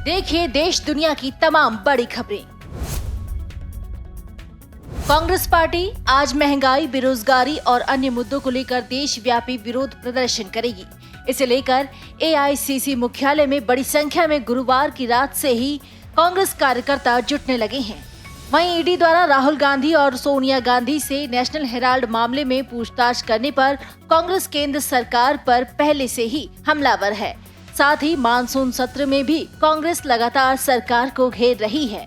देखिए देश दुनिया की तमाम बड़ी खबरें। कांग्रेस पार्टी आज महंगाई, बेरोजगारी और अन्य मुद्दों को लेकर देशव्यापी विरोध प्रदर्शन करेगी। इसे लेकर एआईसीसी मुख्यालय में बड़ी संख्या में गुरुवार की रात से ही कांग्रेस कार्यकर्ता जुटने लगे हैं। वहीं ईडी द्वारा राहुल गांधी और सोनिया गांधी से नेशनल हेराल्ड मामले में पूछताछ करने पर कांग्रेस केंद्र सरकार पर पहले से ही हमलावर है। साथ ही मानसून सत्र में भी कांग्रेस लगातार सरकार को घेर रही है।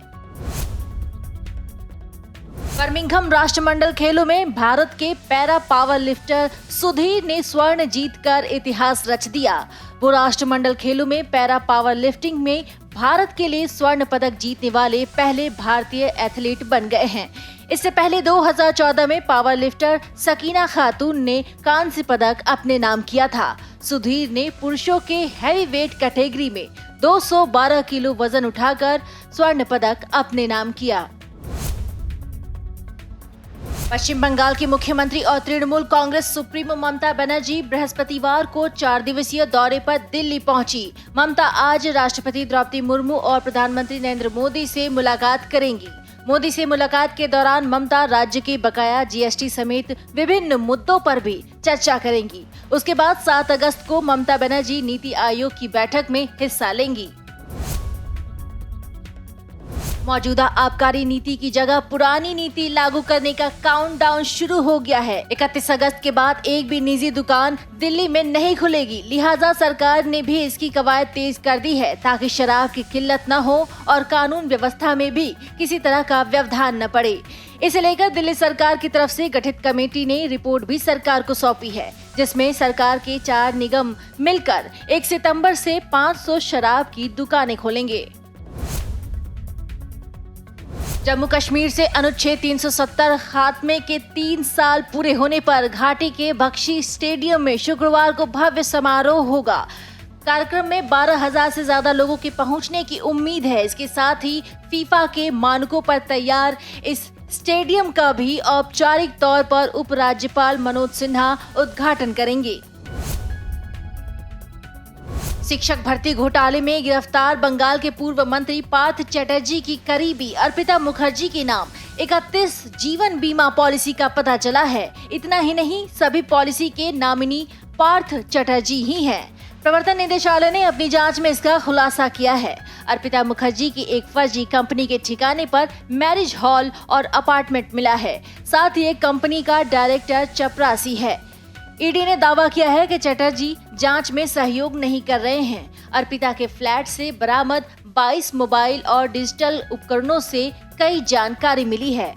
बर्मिंघम राष्ट्रमंडल खेलों में भारत के पैरा पावर लिफ्टर सुधीर ने स्वर्ण जीतकर इतिहास रच दिया। वो राष्ट्रमंडल खेलों में पैरा पावर लिफ्टिंग में भारत के लिए स्वर्ण पदक जीतने वाले पहले भारतीय एथलीट बन गए हैं। इससे पहले 2014 में पावर लिफ्टर सकीना खातून ने कांस्य पदक अपने नाम किया था। सुधीर ने पुरुषों के हैवी वेट कैटेगरी में 212 किलो वजन उठाकर स्वर्ण पदक अपने नाम किया। पश्चिम बंगाल की मुख्यमंत्री और तृणमूल कांग्रेस सुप्रीमो ममता बनर्जी बृहस्पतिवार को 4 दिवसीय दौरे पर दिल्ली पहुंची। ममता आज राष्ट्रपति द्रौपदी मुर्मू और प्रधानमंत्री नरेंद्र मोदी से मुलाकात करेंगी। मोदी से मुलाकात के दौरान ममता राज्य के बकाया जीएसटी समेत विभिन्न मुद्दों पर भी चर्चा करेंगी। उसके बाद 7 अगस्त को ममता बनर्जी नीति आयोग की बैठक में हिस्सा लेंगी। मौजूदा आबकारी नीति की जगह पुरानी नीति लागू करने का काउंटडाउन शुरू हो गया है। 31 अगस्त के बाद एक भी निजी दुकान दिल्ली में नहीं खुलेगी। लिहाजा सरकार ने भी इसकी कवायद तेज कर दी है ताकि शराब की किल्लत न हो और कानून व्यवस्था में भी किसी तरह का व्यवधान न पड़े। इसे लेकर दिल्ली सरकार की तरफ से गठित कमेटी ने रिपोर्ट भी सरकार को सौंपी है, जिसमें सरकार के 4 निगम मिलकर 1 सितंबर से 500 शराब की दुकानें खोलेंगे। जम्मू कश्मीर से अनुच्छेद 370 खात्मे के 3 साल पूरे होने पर घाटी के बख्शी स्टेडियम में शुक्रवार को भव्य समारोह होगा। कार्यक्रम में 12,000 से ज्यादा लोगों के पहुंचने की उम्मीद है। इसके साथ ही फीफा के मानकों पर तैयार इस स्टेडियम का भी औपचारिक तौर पर उपराज्यपाल मनोज सिन्हा उद्घाटन करेंगे। शिक्षक भर्ती घोटाले में गिरफ्तार बंगाल के पूर्व मंत्री पार्थ चटर्जी की करीबी अर्पिता मुखर्जी के नाम 31 जीवन बीमा पॉलिसी का पता चला है। इतना ही नहीं, सभी पॉलिसी के नॉमिनी पार्थ चटर्जी ही हैं। प्रवर्तन निदेशालय ने अपनी जांच में इसका खुलासा किया है। अर्पिता मुखर्जी की एक फर्जी कंपनी के ठिकाने पर मैरिज हॉल और अपार्टमेंट मिला है। साथ ही एक कंपनी का डायरेक्टर चपरासी है। ईडी ने दावा किया है कि चटर्जी जांच में सहयोग नहीं कर रहे हैं। अर्पिता के फ्लैट से बरामद 22 मोबाइल और डिजिटल उपकरणों से कई जानकारी मिली है।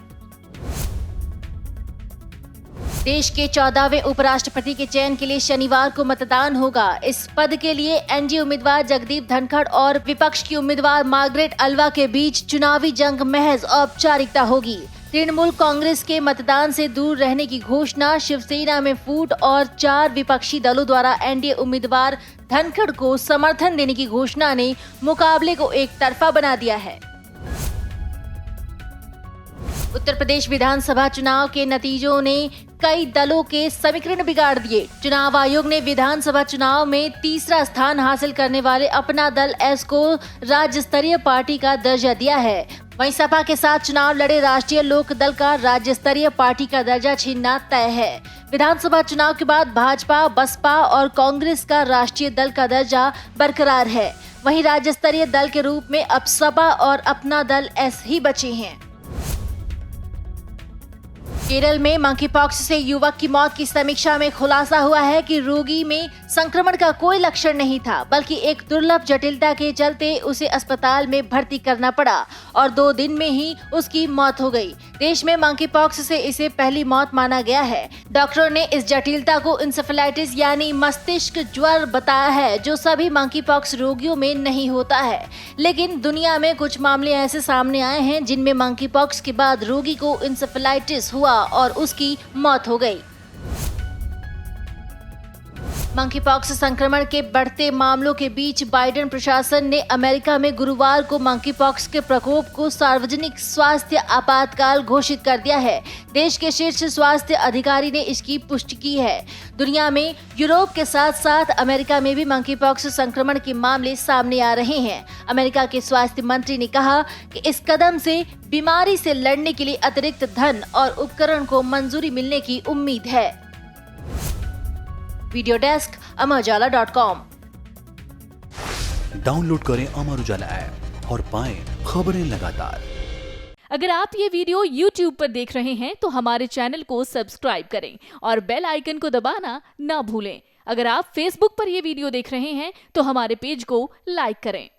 देश के 14वें उपराष्ट्रपति के चयन के लिए शनिवार को मतदान होगा। इस पद के लिए एनडीए उम्मीदवार जगदीप धनखड़ और विपक्ष की उम्मीदवार मार्गरेट अल्वा के बीच चुनावी जंग महज औपचारिकता होगी। तृणमूल कांग्रेस के मतदान से दूर रहने की घोषणा, शिवसेना में फूट और 4 विपक्षी दलों द्वारा एनडीए उम्मीदवार धनखड़ को समर्थन देने की घोषणा ने मुकाबले को एक तरफा बना दिया है। उत्तर प्रदेश विधानसभा चुनाव के नतीजों ने कई दलों के समीकरण बिगाड़ दिए। चुनाव आयोग ने विधानसभा चुनाव में तीसरा स्थान हासिल करने वाले अपना दल एस को राज्य स्तरीय पार्टी का दर्जा दिया है। वहीं सपा के साथ चुनाव लड़े राष्ट्रीय लोक दल का राज्य स्तरीय पार्टी का दर्जा छीनना तय है। विधानसभा चुनाव के बाद भाजपा, बसपा और कांग्रेस का राष्ट्रीय दल का दर्जा बरकरार है। वहीं राज्य स्तरीय दल के रूप में अब सपा और अपना दल एस ही बचे हैं। केरल में मंकीपॉक्स से युवक की मौत की समीक्षा में खुलासा हुआ है कि रोगी में संक्रमण का कोई लक्षण नहीं था, बल्कि एक दुर्लभ जटिलता के चलते उसे अस्पताल में भर्ती करना पड़ा और 2 दिन में ही उसकी मौत हो गई। देश में मंकीपॉक्स से इसे पहली मौत माना गया है। डॉक्टरों ने इस जटिलता को इंसेफेलाइटिस यानी मस्तिष्क ज्वर बताया है, जो सभी मंकीपॉक्स रोगियों में नहीं होता है। लेकिन दुनिया में कुछ मामले ऐसे सामने आए हैं जिनमें मंकीपॉक्स के बाद रोगी को इंसेफेलाइटिस हुआ और उसकी मौत हो गई। मंकीपॉक्स संक्रमण के बढ़ते मामलों के बीच बाइडेन प्रशासन ने अमेरिका में गुरुवार को मंकीपॉक्स के प्रकोप को सार्वजनिक स्वास्थ्य आपातकाल घोषित कर दिया है। देश के शीर्ष स्वास्थ्य अधिकारी ने इसकी पुष्टि की है। दुनिया में यूरोप के साथ साथ अमेरिका में भी मंकीपॉक्स संक्रमण के मामले सामने आ रहे हैं। अमेरिका के स्वास्थ्य मंत्री ने कहा कि इस कदम से बीमारी से लड़ने के लिए अतिरिक्त धन और उपकरण को मंजूरी मिलने की उम्मीद है। Video desk amarujala.com। डाउनलोड करें अमर उजाला ऐप और पाएं खबरें लगातार। अगर आप ये वीडियो YouTube पर देख रहे हैं तो हमारे चैनल को सब्सक्राइब करें और बेल आइकन को दबाना ना भूलें। अगर आप Facebook पर ये वीडियो देख रहे हैं तो हमारे पेज को लाइक करें।